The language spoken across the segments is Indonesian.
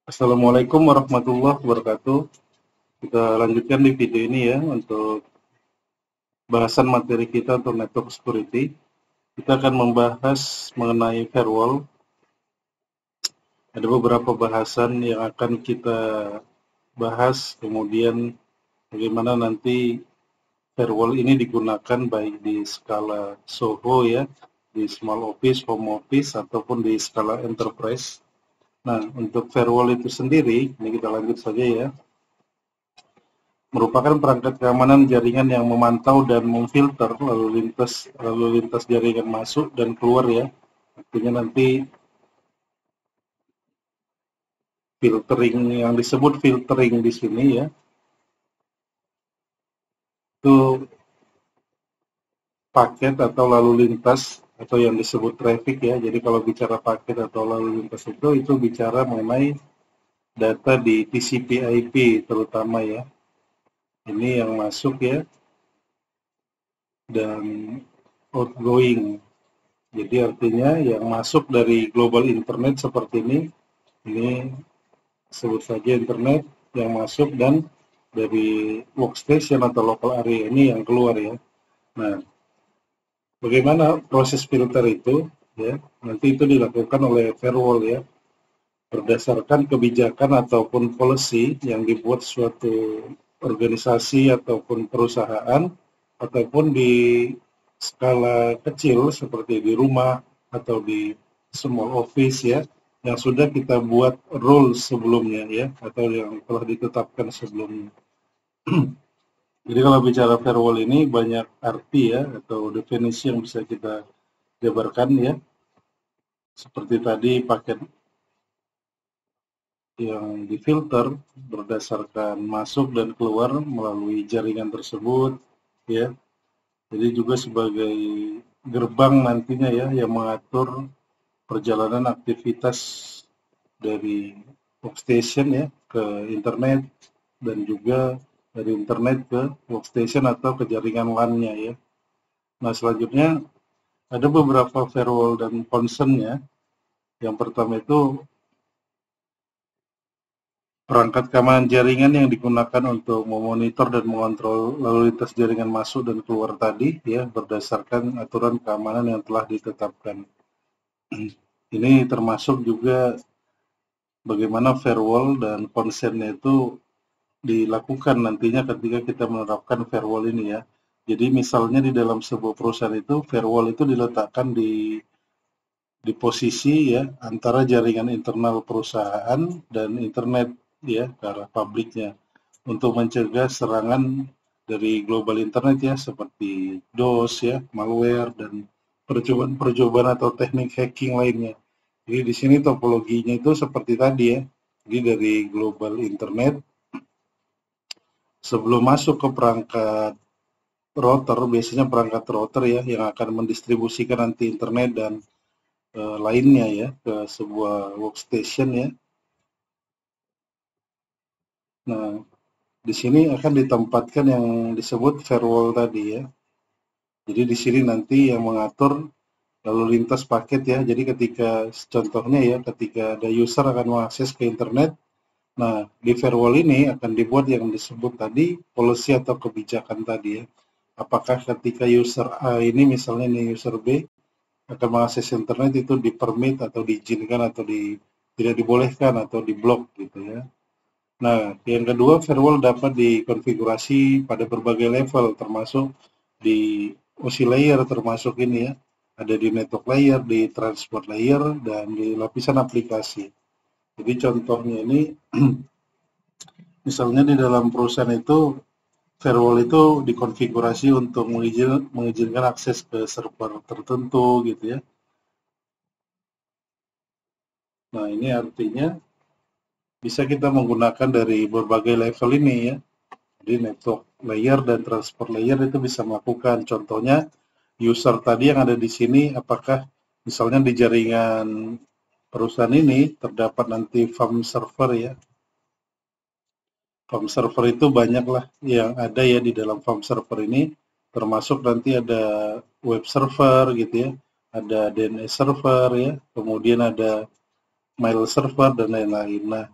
Assalamualaikum warahmatullahi wabarakatuh. Kita lanjutkan di video ini ya untuk bahasan materi kita untuk network security. Kita akan membahas mengenai firewall. Ada beberapa bahasan yang akan kita bahas, kemudian bagaimana nanti firewall ini digunakan baik di skala SOHO ya, di small office, home office, ataupun di skala enterprise. Nah, untuk firewall itu sendiri, ini kita lanjut saja ya, merupakan perangkat keamanan jaringan yang memantau dan memfilter lalu lintas jaringan masuk dan keluar ya. Artinya nanti filtering yang disebut filtering di sini ya, itu paket atau lalu lintas atau yang disebut traffic ya. Jadi kalau bicara paket atau lalu lintas itu bicara mengenai data di TCP/IP terutama ya. Ini yang masuk ya, dan outgoing. Jadi artinya yang masuk dari global internet seperti ini sebut saja internet yang masuk, dan dari workstation atau local area ini yang keluar ya. Nah, bagaimana proses filter itu ya? Nanti itu dilakukan oleh firewall ya, berdasarkan kebijakan ataupun policy yang dibuat suatu organisasi ataupun perusahaan, ataupun di skala kecil seperti di rumah atau di small office ya, yang sudah kita buat rules sebelumnya ya, atau yang telah ditetapkan sebelumnya. Jadi kalau bicara firewall ini banyak arti ya, atau definisi yang bisa kita jabarkan ya. Seperti tadi paket yang difilter berdasarkan masuk dan keluar melalui jaringan tersebut ya. Jadi juga sebagai gerbang nantinya ya, yang mengatur perjalanan aktivitas dari workstation ya ke internet, dan juga dari internet ke workstation atau ke jaringan LAN-nya ya. Nah, selanjutnya ada beberapa firewall dan concern-nya. Yang pertama itu perangkat keamanan jaringan yang digunakan untuk memonitor dan mengontrol lalu lintas jaringan masuk dan keluar tadi ya, berdasarkan aturan keamanan yang telah ditetapkan. Ini termasuk juga bagaimana firewall dan concern-nya itu dilakukan nantinya ketika kita menerapkan firewall ini ya. Jadi misalnya di dalam sebuah perusahaan itu firewall itu diletakkan di posisi ya antara jaringan internal perusahaan dan internet ya, ke arah publiknya, untuk mencegah serangan dari global internet ya, seperti DOS ya, malware, dan percobaan atau teknik hacking lainnya. Jadi di sini topologinya itu seperti tadi ya. Jadi dari global internet sebelum masuk ke perangkat router, biasanya perangkat router ya yang akan mendistribusikan nanti internet dan lainnya ya ke sebuah workstation ya. Nah, di sini akan ditempatkan yang disebut firewall tadi ya. Jadi di sini nanti yang mengatur lalu lintas paket ya. Jadi ketika contohnya ya, ketika ada user akan mengakses ke internet, nah di firewall ini akan dibuat yang disebut tadi policy atau kebijakan tadi ya. Apakah ketika user A ini, misalnya ini user B, akan mengakses internet itu dipermit atau diizinkan atau tidak dibolehkan atau diblok gitu ya. Nah, yang kedua, firewall dapat dikonfigurasi pada berbagai level, termasuk di OSI layer, termasuk ini ya, ada di network layer, di transport layer, dan di lapisan aplikasi. Jadi contohnya ini, misalnya di dalam perusahaan itu, firewall itu dikonfigurasi untuk mengizinkan akses ke server tertentu gitu ya. Nah, ini artinya bisa kita menggunakan dari berbagai level ini ya. Jadi network layer dan transport layer itu bisa melakukan. Contohnya user tadi yang ada di sini, apakah misalnya di jaringan perusahaan ini terdapat nanti farm server ya. Farm server itu banyaklah yang ada ya di dalam farm server ini, termasuk nanti ada web server gitu ya, ada DNS server ya, kemudian ada mail server dan lain-lain. Nah,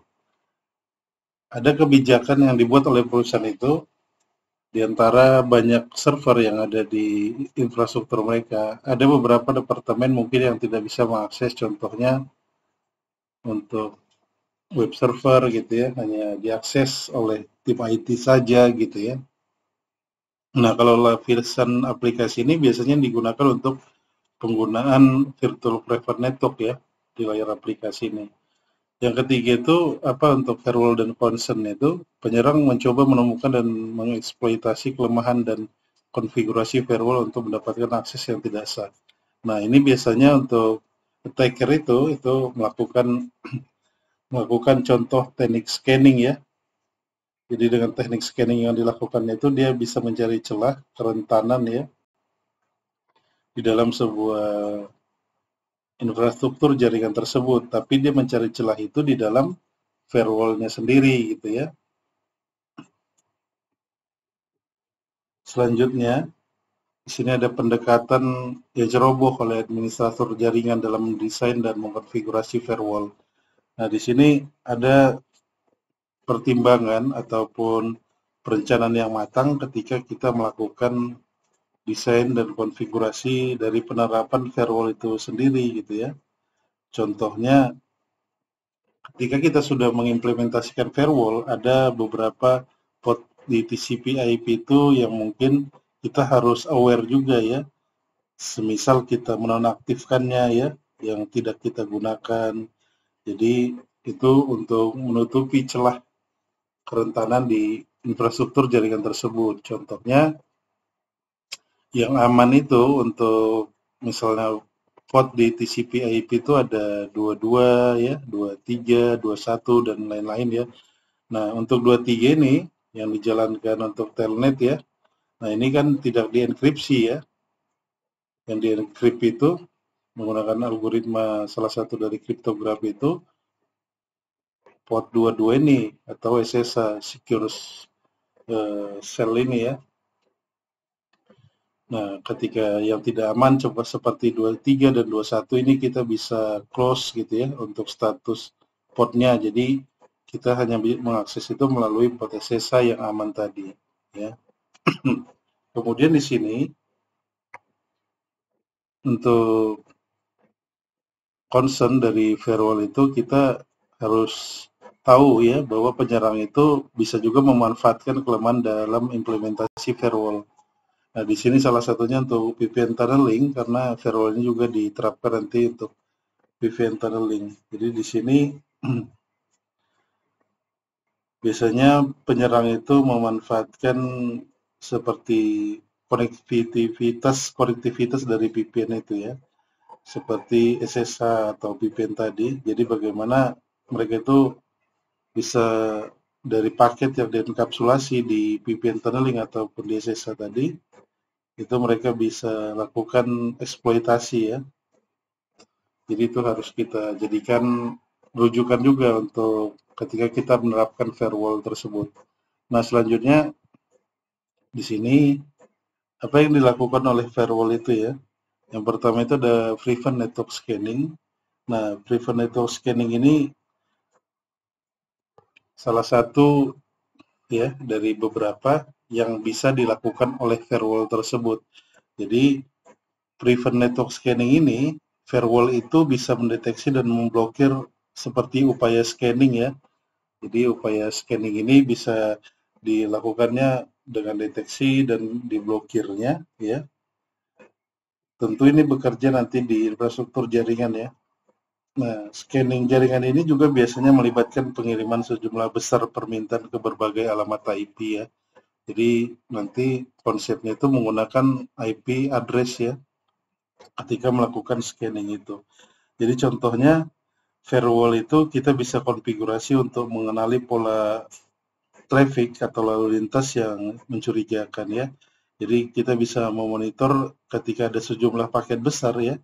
ada kebijakan yang dibuat oleh perusahaan itu di antara banyak server yang ada di infrastruktur mereka. Ada beberapa departemen mungkin yang tidak bisa mengakses, contohnya untuk web server gitu ya, hanya diakses oleh tim IT saja gitu ya. Nah, kalau lapisan aplikasi ini biasanya digunakan untuk penggunaan virtual private network ya di layar aplikasi ini. Yang ketiga itu apa untuk firewall dan concern itu penyerang mencoba menemukan dan mengeksploitasi kelemahan dan konfigurasi firewall untuk mendapatkan akses yang tidak sah. Nah, ini biasanya untuk attacker itu melakukan contoh teknik scanning ya. Jadi dengan teknik scanning yang dilakukan itu dia bisa mencari celah kerentanan ya di dalam sebuah infrastruktur jaringan tersebut, tapi dia mencari celah itu di dalam firewall-nya sendiri gitu ya. Selanjutnya, di sini ada pendekatan yang ceroboh oleh administrator jaringan dalam mendesain dan mengkonfigurasi firewall. Nah, di sini ada pertimbangan ataupun perencanaan yang matang ketika kita melakukan desain dan konfigurasi dari penerapan firewall itu sendiri gitu ya. Contohnya, ketika kita sudah mengimplementasikan firewall, ada beberapa port di TCP/IP itu yang mungkin kita harus aware juga ya. Semisal kita menonaktifkannya ya, yang tidak kita gunakan. Jadi itu untuk menutupi celah kerentanan di infrastruktur jaringan tersebut. Contohnya yang aman itu untuk misalnya port di TCP/IP itu ada 22 ya, 23, 21 dan lain-lain ya. Nah, untuk 23 ini yang dijalankan untuk telnet ya. Nah, ini kan tidak dienkripsi ya. Yang dienkripsi itu menggunakan algoritma salah satu dari kriptografi itu port 22 ini atau SSH secure cell ini ya. Nah, ketika yang tidak aman coba seperti 23 dan 21 ini kita bisa close gitu ya untuk status portnya. Jadi kita hanya mengakses itu melalui port SSH yang aman tadi ya. Kemudian di sini untuk concern dari firewall itu kita harus tahu ya bahwa penyerang itu bisa juga memanfaatkan kelemahan dalam implementasi firewall. Nah, di sini salah satunya untuk VPN tunneling karena firewall ini juga diterapkan nanti untuk VPN tunneling. Jadi di sini biasanya penyerang itu memanfaatkan seperti konektivitas dari VPN itu ya, seperti SSH atau VPN tadi. Jadi bagaimana mereka itu bisa dari paket yang dienkapsulasi di VPN tunneling ataupun di SSH tadi, itu mereka bisa lakukan eksploitasi ya. Jadi itu harus kita jadikan rujukan juga untuk ketika kita menerapkan firewall tersebut. Nah, selanjutnya di sini apa yang dilakukan oleh firewall itu ya. Yang pertama itu ada prevent network scanning. Nah, prevent network scanning ini salah satu ya dari beberapa yang bisa dilakukan oleh firewall tersebut. Jadi prevent network scanning ini firewall itu bisa mendeteksi dan memblokir seperti upaya scanning ya. Jadi upaya scanning ini bisa dilakukannya dengan deteksi dan diblokirnya ya. Tentu ini bekerja nanti di infrastruktur jaringan ya. Nah, scanning jaringan ini juga biasanya melibatkan pengiriman sejumlah besar permintaan ke berbagai alamat IP ya. Jadi nanti konsepnya itu menggunakan IP address ya ketika melakukan scanning itu. Jadi contohnya firewall itu kita bisa konfigurasi untuk mengenali pola traffic atau lalu lintas yang mencurigakan ya. Jadi kita bisa memonitor ketika ada sejumlah paket besar ya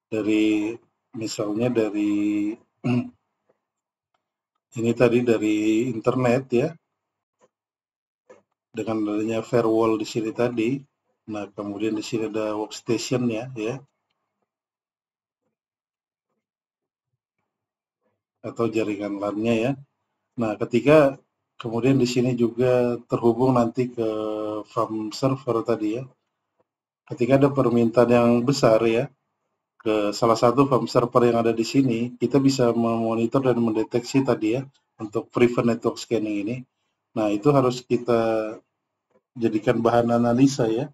dari misalnya dari ini tadi dari internet ya dengan adanya firewall di sini tadi. Nah, kemudian di sini ada workstation-nya ya atau jaringan LAN-nya ya. Nah, ketika Kemudian di sini juga terhubung nanti ke farm server tadi ya. Ketika ada permintaan yang besar ya, ke salah satu farm server yang ada di sini, kita bisa memonitor dan mendeteksi tadi ya, untuk prevent network scanning ini. Nah, itu harus kita jadikan bahan analisa ya.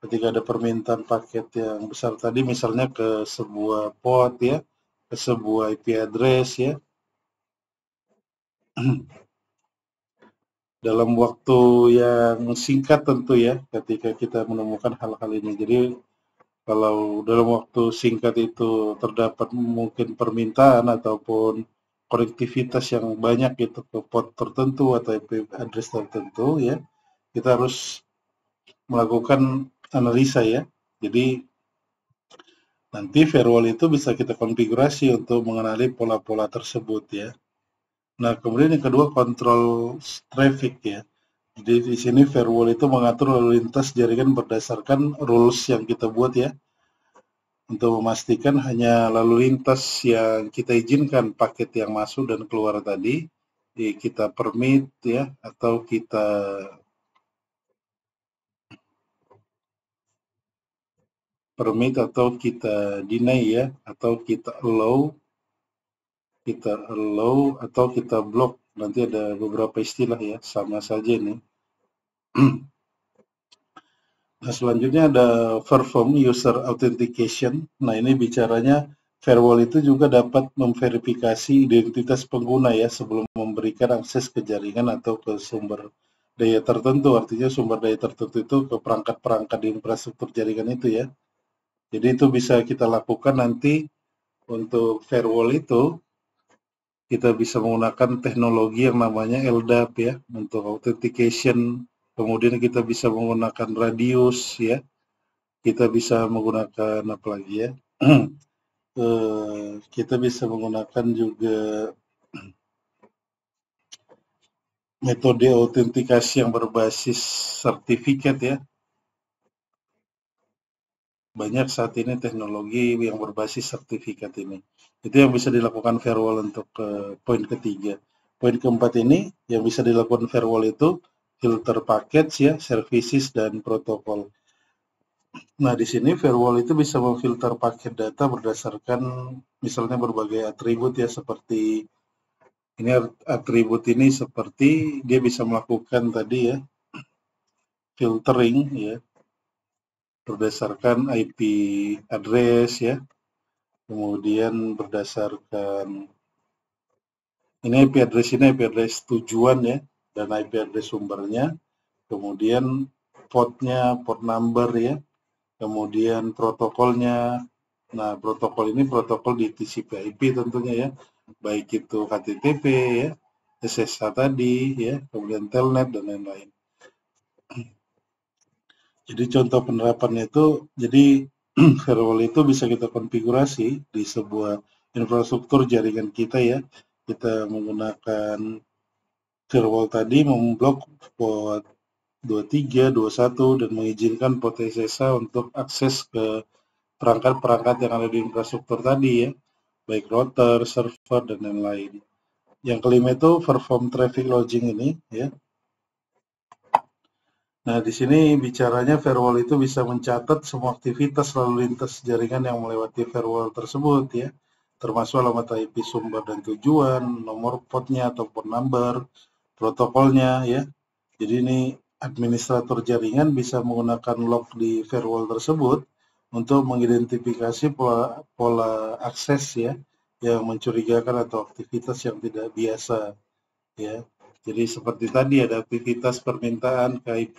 Ketika ada permintaan paket yang besar tadi, misalnya ke sebuah port ya, ke sebuah IP address ya, dalam waktu yang singkat tentu ya, ketika kita menemukan hal-hal ini. Jadi kalau dalam waktu singkat itu terdapat mungkin permintaan ataupun konektivitas yang banyak itu ke port tertentu atau IP address tertentu ya, kita harus melakukan analisa ya. Jadi nanti firewall itu bisa kita konfigurasi untuk mengenali pola-pola tersebut ya. Nah, kemudian yang kedua kontrol traffic ya. Jadi di sini firewall itu mengatur lalu lintas jaringan berdasarkan rules yang kita buat ya. Untuk memastikan hanya lalu lintas yang kita izinkan paket yang masuk dan keluar tadi, kita permit ya, atau kita deny ya, atau kita allow atau kita block. Nanti ada beberapa istilah ya, sama saja ini. Nah, selanjutnya ada perform user authentication. Nah, ini bicaranya firewall itu juga dapat memverifikasi identitas pengguna ya sebelum memberikan akses ke jaringan atau ke sumber daya tertentu. Artinya sumber daya tertentu itu ke perangkat-perangkat di infrastruktur jaringan itu ya. Jadi itu bisa kita lakukan nanti untuk firewall itu. Kita bisa menggunakan teknologi yang namanya LDAP ya untuk authentication. Kemudian kita bisa menggunakan radius ya. Kita bisa menggunakan apa lagi ya? Kita bisa menggunakan juga metode autentikasi yang berbasis sertifikat ya. Banyak saat ini teknologi yang berbasis sertifikat ini. Itu yang bisa dilakukan firewall untuk poin ketiga. Poin keempat ini yang bisa dilakukan firewall itu filter packets ya, services dan protokol. Nah, di sini firewall itu bisa memfilter paket data berdasarkan misalnya berbagai atribut ya, seperti ini atribut ini seperti dia bisa melakukan tadi ya filtering ya berdasarkan IP address ya. Kemudian berdasarkan ini IP address tujuan ya, dan IP address sumbernya, kemudian port number ya, kemudian protokolnya. Nah, protokol ini protokol di TCP/IP tentunya ya, baik itu HTTP ya, SSH tadi ya, kemudian telnet dan lain-lain. Jadi contoh penerapannya itu, jadi firewall itu bisa kita konfigurasi di sebuah infrastruktur jaringan kita ya. Kita menggunakan firewall tadi memblok port 23, 21 dan mengizinkan port SSH untuk akses ke perangkat-perangkat yang ada di infrastruktur tadi ya, baik router, server dan lain-lain. Yang kelima itu perform traffic logging ini ya. Nah, di sini bicaranya firewall itu bisa mencatat semua aktivitas lalu lintas jaringan yang melewati firewall tersebut ya, termasuk alamat IP sumber dan tujuan, nomor portnya atau port number, protokolnya ya. Jadi ini administrator jaringan bisa menggunakan log di firewall tersebut untuk mengidentifikasi pola akses ya yang mencurigakan atau aktivitas yang tidak biasa ya. Jadi seperti tadi ada aktivitas permintaan ke IP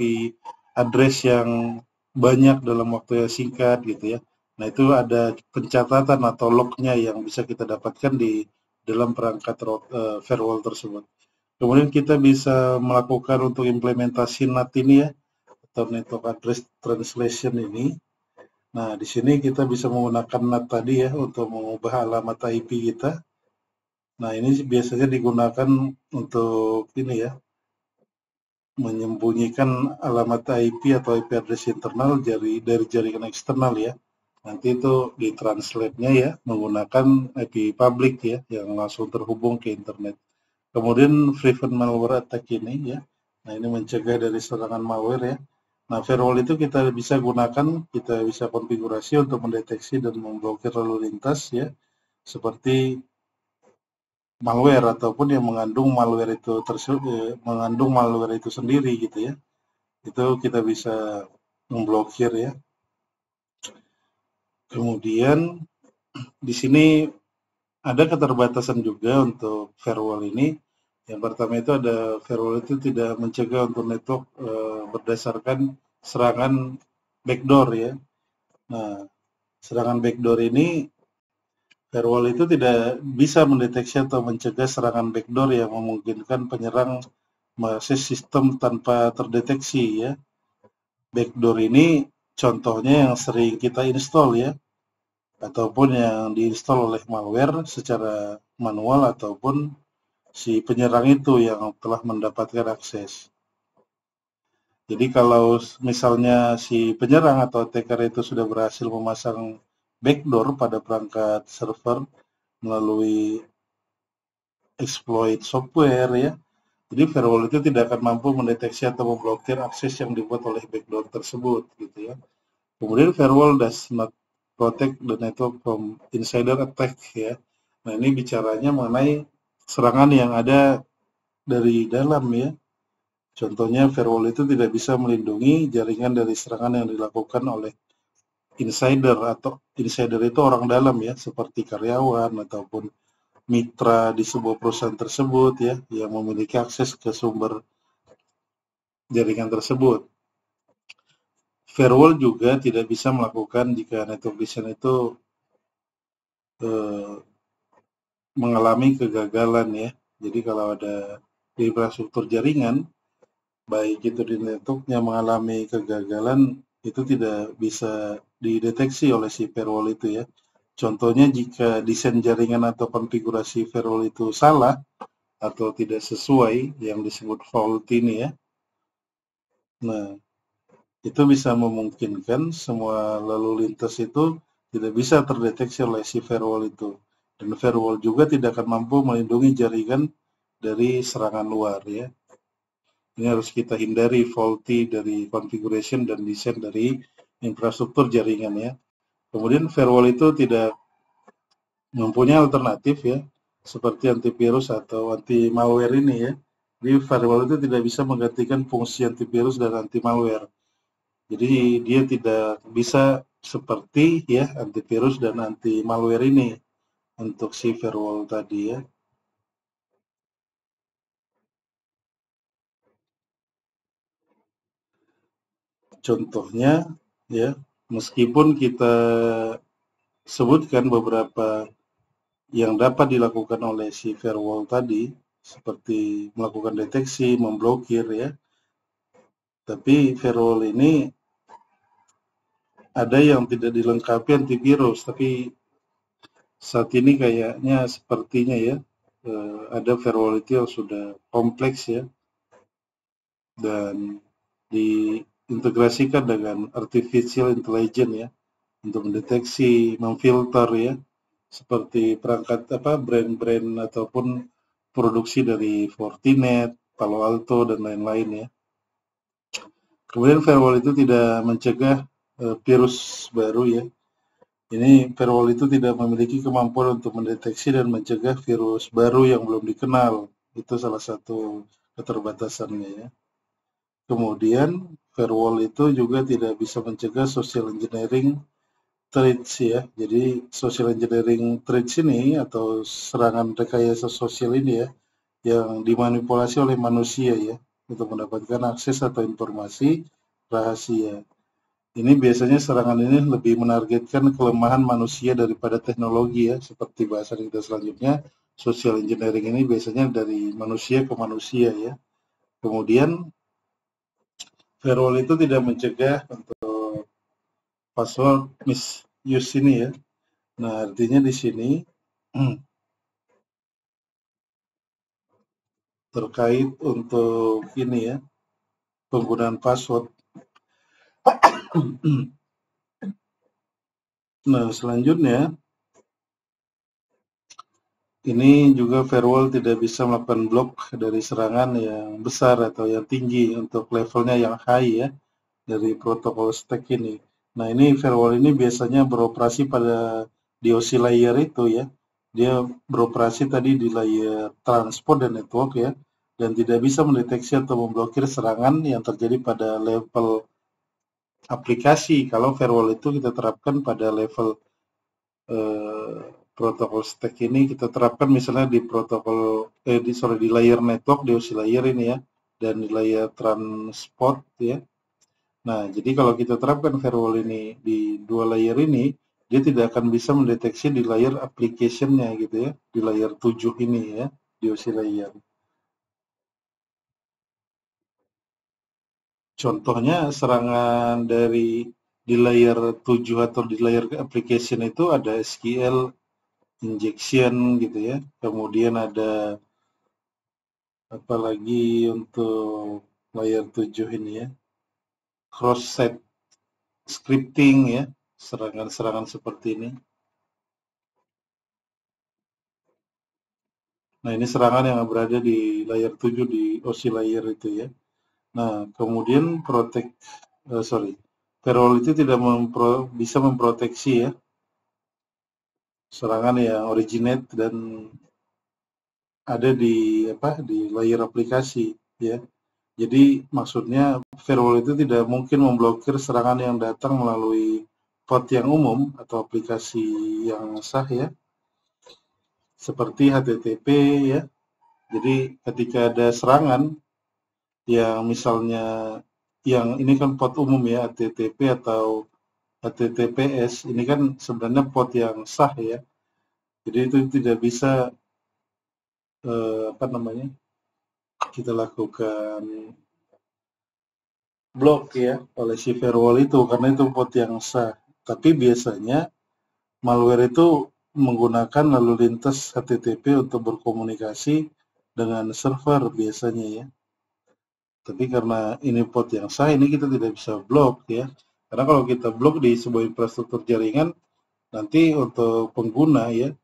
address yang banyak dalam waktu yang singkat gitu ya. Nah, itu ada pencatatan atau lognya yang bisa kita dapatkan di dalam perangkat firewall tersebut. Kemudian kita bisa melakukan untuk implementasi NAT ini ya, atau Network Address Translation ini. Nah, di sini kita bisa menggunakan NAT tadi ya untuk mengubah alamat IP kita. Nah, ini biasanya digunakan untuk ini ya, menyembunyikan alamat IP atau IP address internal dari jaringan eksternal ya. Nanti itu ditranslate-nya ya menggunakan IP public ya yang langsung terhubung ke internet. Kemudian prevent malware attack ini ya. Nah, ini mencegah dari serangan malware ya. Nah, firewall itu kita bisa gunakan, kita bisa konfigurasi untuk mendeteksi dan memblokir lalu lintas ya, seperti malware ataupun yang mengandung malware itu sendiri gitu ya. Itu kita bisa memblokir ya. Kemudian di sini ada keterbatasan juga untuk firewall ini. Yang pertama itu ada firewall itu tidak mencegah untuk network berdasarkan serangan backdoor ya. Nah, serangan backdoor ini firewall itu tidak bisa mendeteksi atau mencegah serangan backdoor yang memungkinkan penyerang mengakses sistem tanpa terdeteksi ya. Backdoor ini contohnya yang sering kita install ya, ataupun yang diinstal oleh malware secara manual ataupun si penyerang itu yang telah mendapatkan akses. Jadi kalau misalnya si penyerang atau attacker itu sudah berhasil memasang backdoor pada perangkat server melalui exploit software ya, jadi firewall itu tidak akan mampu mendeteksi atau memblokir akses yang dibuat oleh backdoor tersebut gitu ya. Kemudian firewall does not protect the network from insider attack ya. Nah, ini bicaranya mengenai serangan yang ada dari dalam ya. Contohnya firewall itu tidak bisa melindungi jaringan dari serangan yang dilakukan oleh insider, atau insider itu orang dalam ya, seperti karyawan ataupun mitra di sebuah perusahaan tersebut ya, yang memiliki akses ke sumber jaringan tersebut. Firewall juga tidak bisa melakukan jika network design itu mengalami kegagalan ya. Jadi kalau ada di infrastruktur jaringan, baik itu di networknya mengalami kegagalan, itu tidak bisa dideteksi oleh si firewall itu ya. Contohnya jika desain jaringan atau konfigurasi firewall itu salah atau tidak sesuai yang disebut fault ini ya. Nah, itu bisa memungkinkan semua lalu lintas itu tidak bisa terdeteksi oleh si firewall itu. Dan firewall juga tidak akan mampu melindungi jaringan dari serangan luar ya. Ini harus kita hindari faulty dari configuration dan desain dari infrastruktur jaringan ya. Kemudian firewall itu tidak mempunyai alternatif ya, seperti antivirus atau anti malware ini ya. Jadi firewall itu tidak bisa menggantikan fungsi antivirus dan anti malware. Jadi dia tidak bisa seperti ya antivirus dan anti malware ini untuk si firewall tadi ya. Contohnya ya, meskipun kita sebutkan beberapa yang dapat dilakukan oleh si firewall tadi, seperti melakukan deteksi, memblokir ya, tapi firewall ini ada yang tidak dilengkapi antivirus, tapi saat ini kayaknya sepertinya ya, ada firewall itu yang sudah kompleks ya, dan diintegrasikan dengan artificial intelligence ya, untuk mendeteksi, memfilter ya, seperti perangkat brand-brand ataupun produksi dari Fortinet, Palo Alto dan lain-lain ya. Kemudian firewall itu tidak mencegah virus baru ya. Ini firewall itu tidak memiliki kemampuan untuk mendeteksi dan mencegah virus baru yang belum dikenal. Itu salah satu keterbatasannya ya. Kemudian firewall itu juga tidak bisa mencegah social engineering threats ya. Jadi social engineering threats ini atau serangan rekayasa sosial ini ya, yang dimanipulasi oleh manusia ya, untuk mendapatkan akses atau informasi rahasia. Ini biasanya serangan ini lebih menargetkan kelemahan manusia daripada teknologi ya, seperti bahasan kita selanjutnya. Social engineering ini biasanya dari manusia ke manusia ya. Kemudian firewall itu tidak mencegah untuk password misuse ini ya. Nah, artinya di sini terkait untuk ini ya, penggunaan password. Nah, selanjutnya Ini juga firewall tidak bisa melakukan blok dari serangan yang besar atau yang tinggi untuk levelnya yang high ya dari protokol stack ini. Nah, ini firewall ini biasanya beroperasi pada DOC layer itu ya. Dia beroperasi tadi di layer transport dan network ya, dan tidak bisa mendeteksi atau memblokir serangan yang terjadi pada level aplikasi. Kalau firewall itu kita terapkan pada level protokol stack ini kita terapkan misalnya di di layer network, DOC layer ini ya, dan di layer transport ya. Nah, jadi kalau kita terapkan firewall ini di dua layer ini, dia tidak akan bisa mendeteksi di layer application-nya gitu ya, di layer 7 ini ya, DOC layer. Contohnya serangan dari di layer 7 atau di layer application itu ada SQL injection gitu ya. Kemudian ada apalagi untuk layer 7 ini ya. Cross-site scripting ya, serangan-serangan seperti ini. Nah, ini serangan yang berada di layer 7 di OC layer itu ya. Nah, kemudian firewall itu tidak bisa memproteksi ya serangan yang originate dan ada di layer aplikasi ya. Jadi maksudnya firewall itu tidak mungkin memblokir serangan yang datang melalui port yang umum atau aplikasi yang sah ya, seperti HTTP ya. Jadi ketika ada serangan yang misalnya yang ini kan port umum ya, HTTP atau HTTPS, ini kan sebenarnya port yang sah ya. Jadi itu tidak bisa kita lakukan blok ya oleh si firewall itu karena itu port yang sah. Tapi biasanya malware itu menggunakan lalu lintas HTTP untuk berkomunikasi dengan server biasanya ya. Tapi karena ini port yang sah, ini kita tidak bisa blok ya. Karena kalau kita blok di sebuah infrastruktur jaringan, nanti untuk pengguna ya,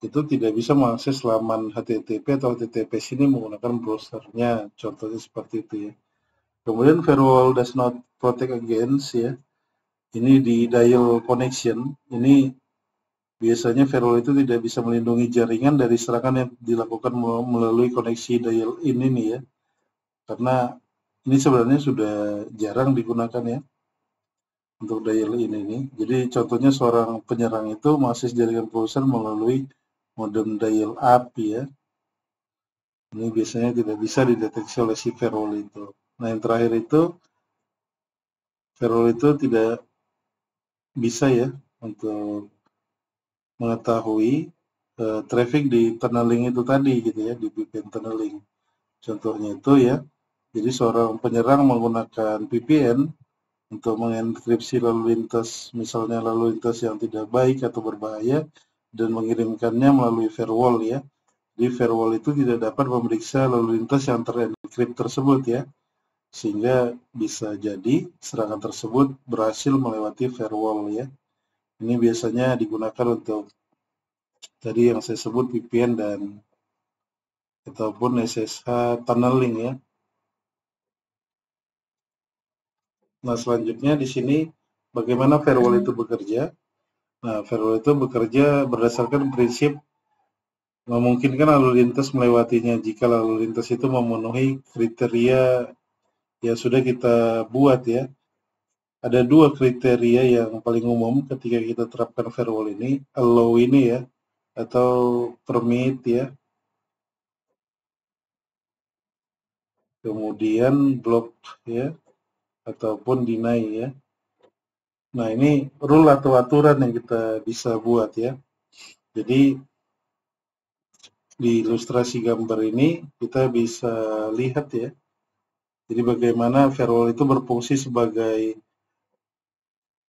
itu tidak bisa mengakses laman HTTP atau HTTPS ini menggunakan browsernya, contohnya seperti itu ya. Kemudian firewall does not protect against ya, ini di dial connection, ini biasanya firewall itu tidak bisa melindungi jaringan dari serangan yang dilakukan melalui koneksi dial in ini ya, karena ini sebenarnya sudah jarang digunakan ya untuk dial in ini. Jadi contohnya seorang penyerang itu mengakses jaringan perusahaan melalui modem dial up ya. Ini biasanya tidak bisa dideteksi oleh si firewall itu. Nah, yang terakhir itu firewall itu tidak bisa ya untuk mengetahui traffic di tunneling itu tadi gitu ya, di VPN tunneling. Contohnya itu ya, jadi seorang penyerang menggunakan VPN untuk mengenkripsi lalu lintas, misalnya lalu lintas yang tidak baik atau berbahaya, dan mengirimkannya melalui firewall ya. Jadi firewall itu tidak dapat memeriksa lalu lintas yang terenkrip tersebut ya, sehingga bisa jadi serangan tersebut berhasil melewati firewall ya. Ini biasanya digunakan untuk tadi yang saya sebut VPN dan ataupun SSH tunneling ya. Nah, selanjutnya di sini bagaimana firewall itu bekerja? Nah, firewall itu bekerja berdasarkan prinsip memungkinkan lalu lintas melewatinya jika lalu lintas itu memenuhi kriteria yang sudah kita buat ya. Ada dua kriteria yang paling umum ketika kita terapkan firewall ini, allow ini ya, atau permit ya, kemudian block ya, ataupun deny ya. Nah, ini rule atau aturan yang kita bisa buat ya. Jadi di ilustrasi gambar ini kita bisa lihat ya. Jadi bagaimana firewall itu berfungsi sebagai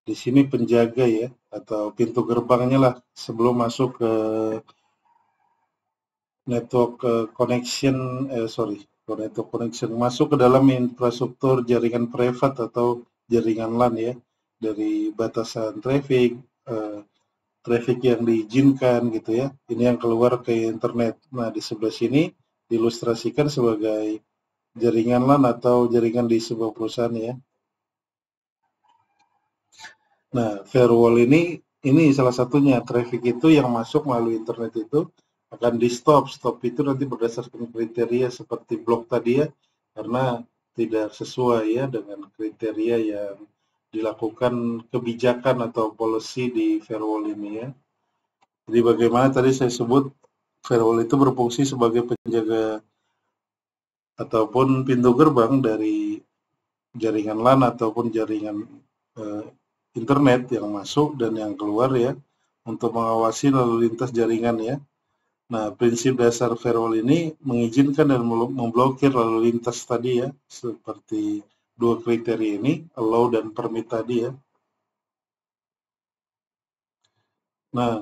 di sini penjaga ya, atau pintu gerbangnya lah sebelum masuk ke network masuk ke dalam infrastruktur jaringan privat atau jaringan LAN ya, dari batasan traffic, traffic yang diizinkan gitu ya. Ini yang keluar ke internet. Nah, di sebelah sini diilustrasikan sebagai jaringan LAN atau jaringan di sebuah perusahaan ya. Nah, firewall ini salah satunya. Traffic itu yang masuk melalui internet itu akan di stop. Stop itu nanti berdasarkan kriteria seperti blok tadi ya, karena tidak sesuai ya dengan kriteria yang dilakukan kebijakan atau policy di firewall ini ya. Jadi bagaimana tadi saya sebut firewall itu berfungsi sebagai penjaga ataupun pintu gerbang dari jaringan LAN ataupun jaringan eh, internet yang masuk dan yang keluar ya, untuk mengawasi lalu lintas jaringan ya. Nah, prinsip dasar firewall ini mengizinkan dan memblokir lalu lintas tadi ya, seperti dua kriteria ini, allow dan permit tadi ya. Nah,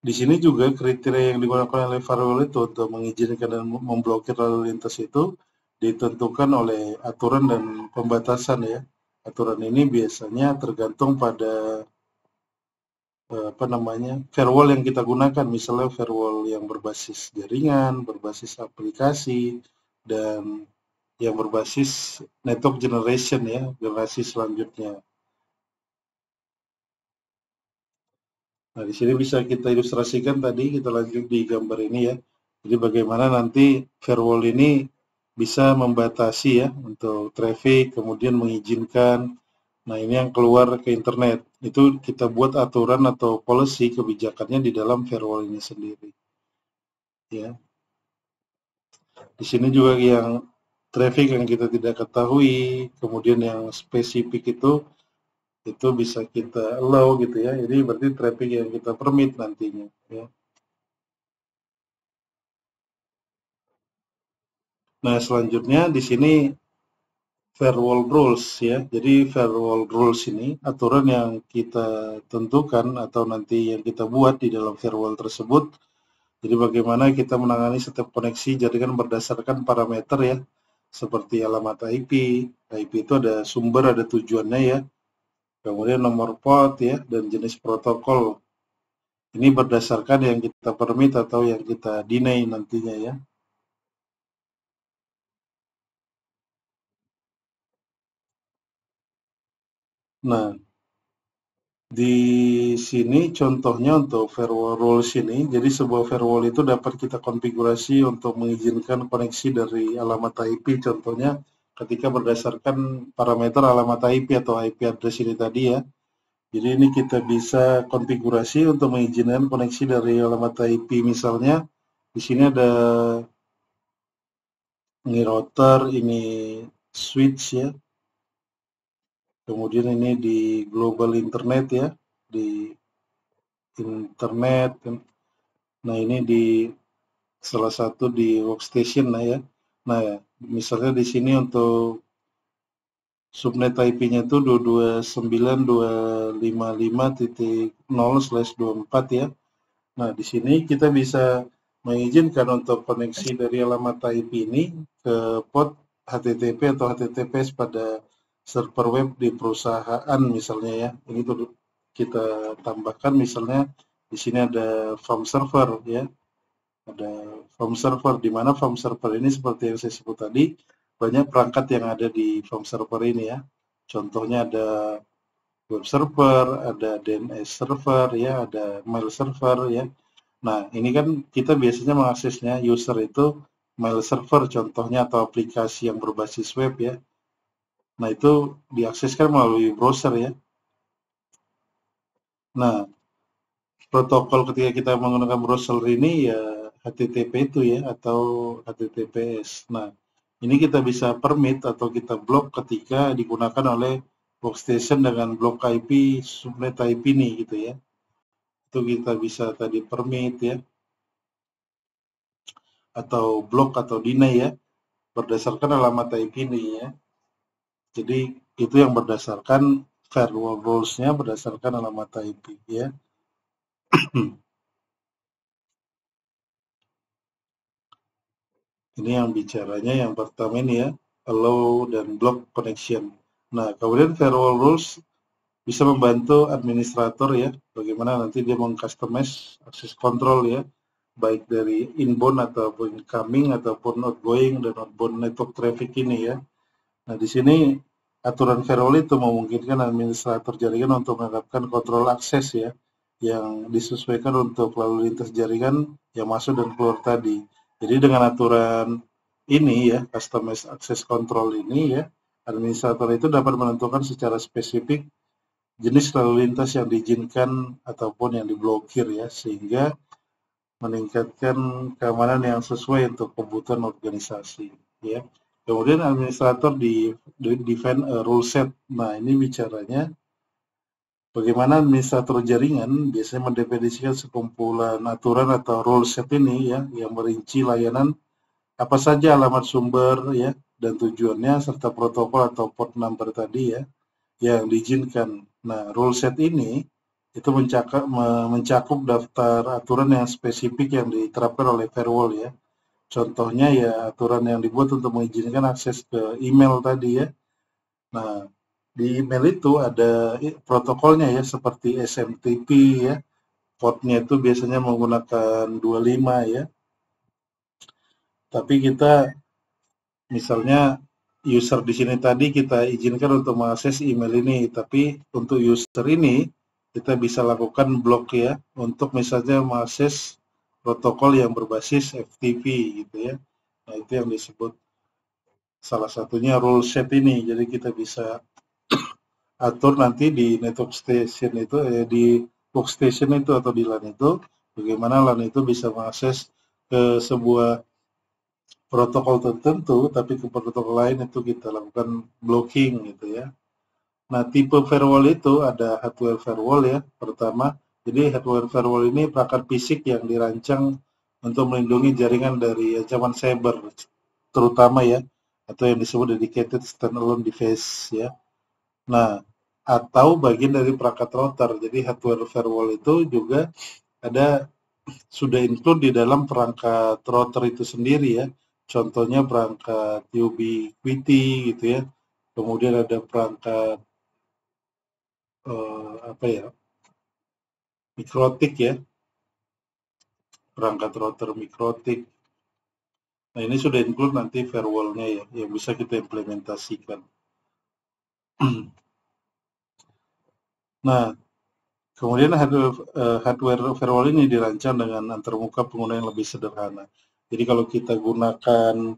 di sini juga kriteria yang digunakan oleh firewall itu untuk mengizinkan dan memblokir lalu lintas itu ditentukan oleh aturan dan pembatasan ya. Aturan ini biasanya tergantung pada firewall yang kita gunakan, misalnya firewall yang berbasis jaringan, berbasis aplikasi, dan yang berbasis network generation ya, generasi selanjutnya. Nah, di sini bisa kita ilustrasikan tadi, kita lanjut di gambar ini ya. Jadi bagaimana nanti firewall ini bisa membatasi ya untuk traffic, kemudian mengizinkan. Nah, ini yang keluar ke internet. Itu kita buat aturan atau policy kebijakannya di dalam firewall ini sendiri. Ya. Di sini juga yang traffic yang kita tidak ketahui, kemudian yang spesifik itu bisa kita allow gitu ya. Ini berarti traffic yang kita permit nantinya ya. Nah, selanjutnya di sini firewall rules ya. Jadi firewall rules ini aturan yang kita tentukan atau nanti yang kita buat di dalam firewall tersebut. Jadi bagaimana kita menangani setiap koneksi jaringan berdasarkan parameter ya, seperti alamat IP. IP itu ada sumber, ada tujuannya ya. Kemudian nomor port ya, dan jenis protokol. Ini berdasarkan yang kita permit atau yang kita deny nantinya ya. Nah, di sini contohnya untuk firewall rules ini, jadi sebuah firewall itu dapat kita konfigurasi untuk mengizinkan koneksi dari alamat IP, contohnya ketika berdasarkan parameter alamat IP atau IP address ini tadi ya. Jadi ini kita bisa konfigurasi untuk mengizinkan koneksi dari alamat IP, misalnya di sini ada ini router, ini switch ya. Kemudian ini di global internet ya, di internet. Nah, ini di salah satu di workstation lah ya. Nah, misalnya di sini untuk subnet IP-nya itu 229.255.0/24 ya. Nah, di sini kita bisa mengizinkan untuk koneksi dari alamat IP ini ke port HTTP atau HTTPS pada server web di perusahaan misalnya ya. Ini perlu kita tambahkan, misalnya di sini ada form server ya. Ada form server, di mana form server ini seperti yang saya sebut tadi, banyak perangkat yang ada di form server ini ya. Contohnya ada web server, ada DNS server ya, ada mail server ya. Nah, ini kan kita biasanya mengaksesnya user itu mail server contohnya, atau aplikasi yang berbasis web ya. Nah, itu diakseskan melalui browser ya. Nah, protokol ketika kita menggunakan browser ini ya HTTP itu ya, atau HTTPS. Nah, ini kita bisa permit atau kita blok ketika digunakan oleh workstation dengan blok IP, subnet IP ini gitu ya. Itu kita bisa tadi permit ya, atau blok atau deny ya, berdasarkan alamat IP ini ya. Jadi itu yang berdasarkan firewall rules-nya berdasarkan alamat IP ya. Ini yang bicaranya yang pertama ini ya, allow dan block connection. Nah, kemudian firewall rules bisa membantu administrator ya, bagaimana nanti dia mengcustomize access control ya, baik dari inbound ataupun incoming ataupun outgoing dan outbound network traffic ini ya. Nah, di sini aturan firewall itu memungkinkan administrator jaringan untuk menerapkan kontrol akses ya, yang disesuaikan untuk lalu lintas jaringan yang masuk dan keluar tadi. Jadi dengan aturan ini ya, customized access control ini ya, administrator itu dapat menentukan secara spesifik jenis lalu lintas yang diizinkan ataupun yang diblokir ya, sehingga meningkatkan keamanan yang sesuai untuk kebutuhan organisasi ya. Kemudian administrator define a rule set. Nah, ini bicaranya bagaimana administrator jaringan biasanya mendefinisikan sekumpulan aturan atau rule set ini ya, yang merinci layanan apa saja alamat sumber ya dan tujuannya serta protokol atau port number tadi ya yang diizinkan. Nah, rule set ini itu mencakup daftar aturan yang spesifik yang diterapkan oleh firewall ya. Contohnya ya aturan yang dibuat untuk mengizinkan akses ke email tadi ya. Nah, di email itu ada protokolnya ya seperti SMTP ya. Portnya itu biasanya menggunakan 25 ya. Tapi kita misalnya user di sini tadi kita izinkan untuk mengakses email ini, tapi untuk user ini kita bisa lakukan block ya untuk misalnya mengakses protokol yang berbasis FTP gitu ya. Nah, itu yang disebut salah satunya rule set ini. Jadi kita bisa atur nanti di network station itu di workstation itu atau di LAN itu bagaimana LAN itu bisa mengakses ke sebuah protokol tertentu, tapi ke protokol lain itu kita lakukan blocking gitu ya. Nah, tipe firewall itu ada hardware firewall ya, pertama. Jadi hardware firewall ini perangkat fisik yang dirancang untuk melindungi jaringan dari ancaman cyber, terutama ya, atau yang disebut dedicated standalone device ya. Nah, atau bagian dari perangkat router. Jadi hardware firewall itu juga ada sudah include di dalam perangkat router itu sendiri ya. Contohnya perangkat Ubiquiti gitu ya. Kemudian ada perangkat apa ya? Mikrotik ya. Perangkat router mikrotik. Nah, ini sudah include nanti firewall-nya ya yang bisa kita implementasikan. Nah, kemudian hardware firewall ini dirancang dengan antarmuka pengguna yang lebih sederhana. Jadi kalau kita gunakan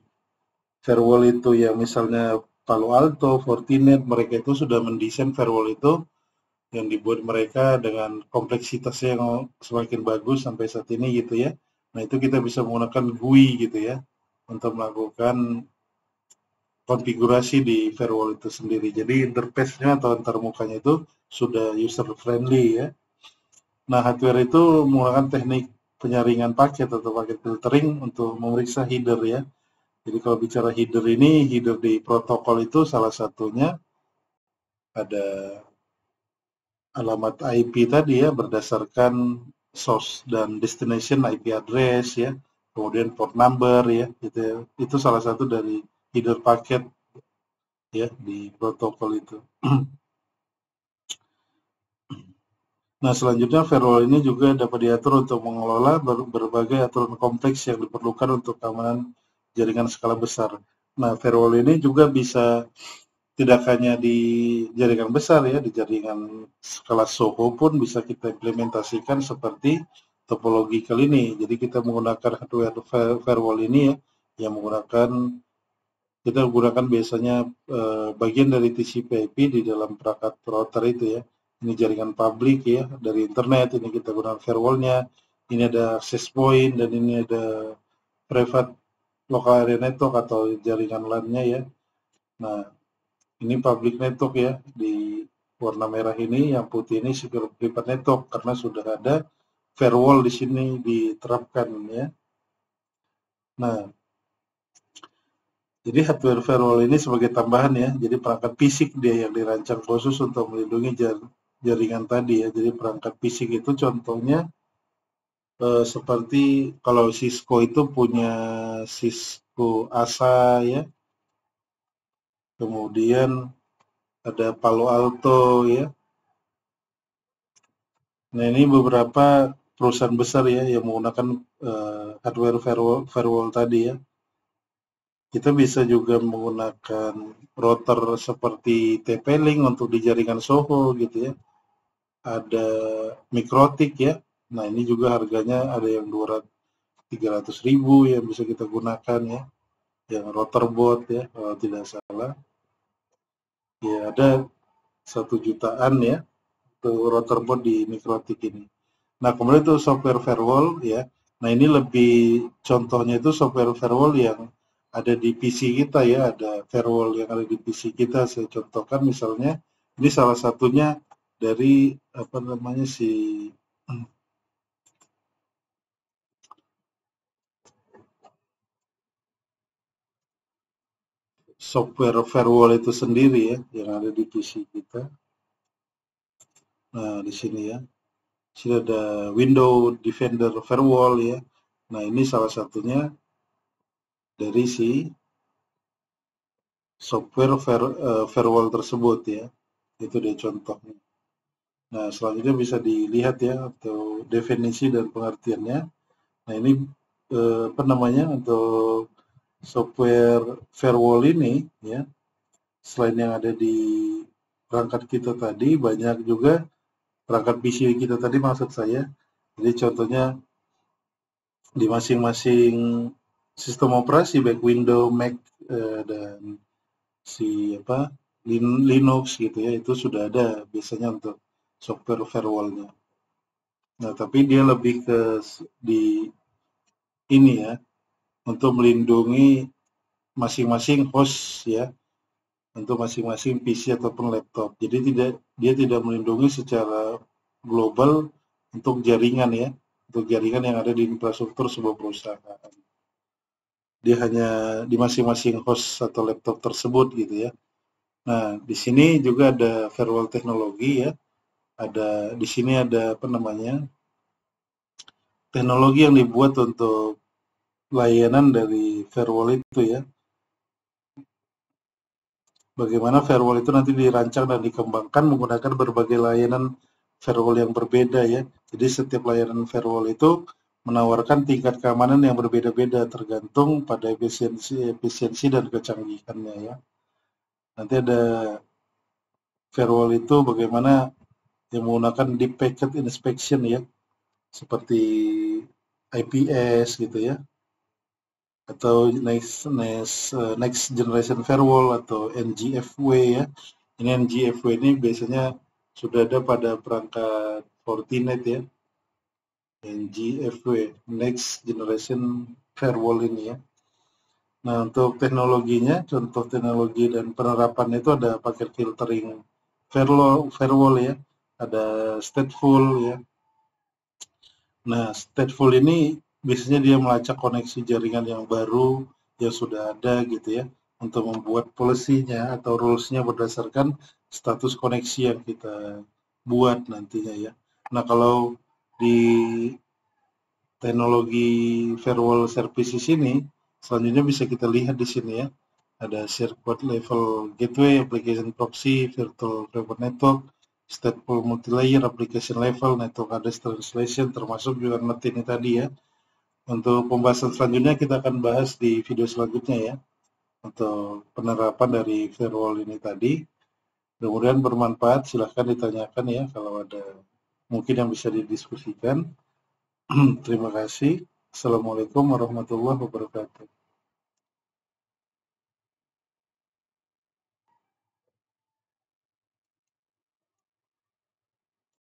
firewall itu yang misalnya Palo Alto, Fortinet, mereka itu sudah mendesain firewall itu yang dibuat mereka dengan kompleksitas yang semakin bagus sampai saat ini gitu ya. Nah, itu kita bisa menggunakan GUI gitu ya untuk melakukan konfigurasi di firewall itu sendiri. Jadi interface-nya atau antarmukanya itu sudah user friendly ya. Nah, hardware itu menggunakan teknik penyaringan paket atau paket filtering untuk memeriksa header ya. Jadi kalau bicara header ini, header di protokol itu salah satunya ada alamat IP tadi ya berdasarkan source dan destination IP address ya, kemudian port number ya, gitu ya. Itu salah satu dari header paket ya di protokol itu. Nah, selanjutnya firewall ini juga dapat diatur untuk mengelola berbagai aturan kompleks yang diperlukan untuk keamanan jaringan skala besar. Nah, firewall ini juga bisa tidak hanya di jaringan besar ya, di jaringan skala SOHO pun bisa kita implementasikan seperti topologi kali ini. Jadi kita menggunakan hardware firewall ini ya, yang kita gunakan biasanya bagian dari TCP/IP di dalam perangkat router itu ya. Ini jaringan publik ya, dari internet, ini kita gunakan firewall-nya, ini ada access point, dan ini ada private local area network atau jaringan LAN-nya ya. Nah, ini public network ya, di warna merah ini, yang putih ini secure private network, karena sudah ada firewall di sini diterapkan ya. Nah, jadi hardware firewall ini sebagai tambahan ya, jadi perangkat fisik dia yang dirancang khusus untuk melindungi jaringan tadi ya. Jadi perangkat fisik itu contohnya seperti kalau Cisco itu punya Cisco ASA ya, kemudian ada Palo Alto ya, Nah, ini beberapa perusahaan besar ya yang menggunakan hardware firewall tadi ya. Kita bisa juga menggunakan router seperti TP-Link untuk di jaringan Soho gitu ya. Ada Mikrotik ya. Nah, ini juga harganya ada yang 300.000 yang bisa kita gunakan ya. Yang router board ya, kalau tidak salah. Ya, ada 1 jutaan ya untuk router board di Mikrotik ini. Nah, kemudian itu software firewall ya. Nah, ini lebih contohnya itu software firewall yang ada di PC kita ya, ada firewall yang ada di PC kita. Saya contohkan misalnya, ini salah satunya dari apa namanya software firewall itu sendiri ya, yang ada di PC kita. Nah, di sini ya. Sini ada Window Defender Firewall ya. Nah, ini salah satunya dari si software firewall tersebut ya. Itu dia contohnya. Nah, selanjutnya bisa dilihat ya atau definisi dan pengertiannya. Nah, ini apa namanya untuk software firewall ini ya. Selain yang ada di perangkat kita tadi, banyak juga perangkat PC kita tadi maksud saya. Jadi contohnya di masing-masing sistem operasi baik Windows, Mac dan Linux gitu ya, itu sudah ada biasanya untuk software firewall-nya. Nah, tapi dia lebih ke di ini ya, untuk melindungi masing-masing host ya, untuk masing-masing PC ataupun laptop. Jadi dia tidak melindungi secara global untuk jaringan ya, untuk jaringan yang ada di infrastruktur sebuah perusahaan. Dia hanya di masing-masing host atau laptop tersebut gitu ya. Nah, di sini juga ada firewall teknologi ya. Di sini ada apa namanya? Teknologi yang dibuat untuk layanan dari firewall itu ya. Bagaimana firewall itu nanti dirancang dan dikembangkan menggunakan berbagai layanan firewall yang berbeda ya. Jadi setiap layanan firewall itu menawarkan tingkat keamanan yang berbeda-beda tergantung pada efisiensi dan kecanggihannya ya. Nanti ada firewall itu bagaimana yang menggunakan deep packet inspection ya, seperti IPS gitu ya, atau next generation firewall atau NGFW ya. Ini NGFW ini biasanya sudah ada pada perangkat Fortinet ya. NGFW, next generation firewall ini ya. Nah, untuk teknologinya, contoh teknologi dan penerapan itu ada paket filtering firewall ya, ada stateful ya. Nah, stateful ini biasanya dia melacak koneksi jaringan yang baru yang sudah ada gitu ya, untuk membuat policy-nya atau rules-nya berdasarkan status koneksi yang kita buat nantinya ya. Nah, kalau di teknologi firewall services ini, selanjutnya bisa kita lihat di sini ya. Ada circuit level gateway, application proxy, virtual private network, stateful multilayer, application level, network address translation, termasuk juga NAT ini tadi ya. Untuk pembahasan selanjutnya kita akan bahas di video selanjutnya ya, untuk penerapan dari firewall ini tadi. Mudah-mudahan bermanfaat, silahkan ditanyakan ya kalau ada mungkin yang bisa didiskusikan. Terima kasih. Assalamualaikum warahmatullahi wabarakatuh.